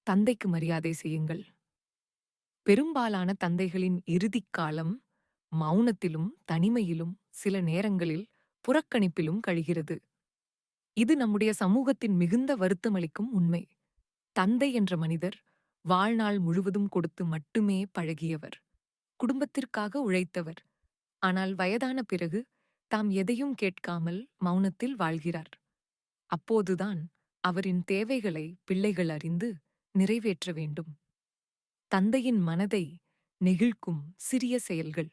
தந்தைக்கு மரியாதை செய்யுங்கள். பெரும்பாலான தந்தைகளின் இறுதிக் காலம் மௌனத்திலும், தனிமையிலும், சில நேரங்களில் புறக்கணிப்பிலும் கழிகிறது. இது நம்முடைய சமூகத்தின் மிகுந்த வருத்தமளிக்கும் உண்மை. தந்தை என்ற மனிதர் வாழ்நாள் முழுவதும் கொடுத்து மட்டுமே பழகியவர். குடும்பத்திற்காக உழைத்தவர். ஆனால் வயதான பிறகு தாம் எதையும் கேட்காமல் மௌனத்தில் வாழ்கிறார். அப்போதுதான் அவரின் தேவைகளை பிள்ளைகள் அறிந்து நிறைவேற்ற வேண்டும். தந்தையின் மனதை நெகிழ்க்கும் சிறிய செயல்கள்.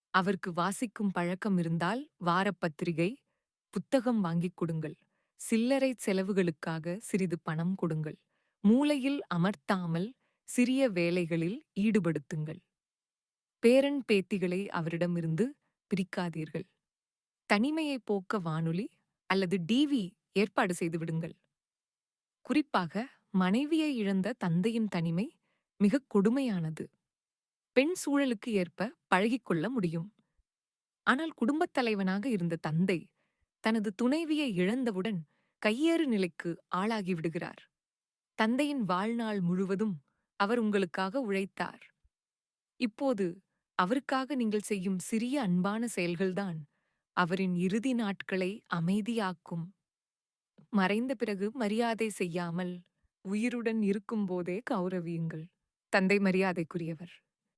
அவருக்கு வாசிக்கும் பழக்கம் இருந்தால் வாரப்பத்திரிகை, புத்தகம் வாங்கிக் கொடுங்கள். சில்லறை செலவுகளுக்காக சிறிது பணம் கொடுங்கள். மூலையில் அமர்த்தாமல் சிறிய வேலைகளில் ஈடுபடுத்துங்கள். பேரன் பேத்திகளை அவரிடமிருந்து பிரிக்காதீர்கள். தனிமையை போக்க வானொலி அல்லது டிவி ஏற்பாடு செய்து விடுங்கள். குறிப்பாக மனைவியை இழந்த தந்தையின் தனிமை மிகக் கொடுமையானது. பெண் சூழலுக்கு ஏற்ப பழகிக்கொள்ள முடியும். ஆனால் குடும்பத் தலைவனாக இருந்த தந்தை தனது துணைவியை இழந்தவுடன் கையேறு நிலைக்கு ஆளாகிவிடுகிறார். தந்தையின் வாழ்நாள் முழுவதும் அவர் உங்களுக்காக உழைத்தார். இப்போது அவருக்காக நீங்கள் செய்யும் சிறிய அன்பான செயல்கள்தான் அவரின் இறுதி நாட்களை அமைதியாக்கும். மறைந்த பிறகு மரியாதை செய்யாமல் உயிருடன் இருக்கும்போதே கௌரவியுங்கள். தந்தை மரியாதைக்குரியவர்.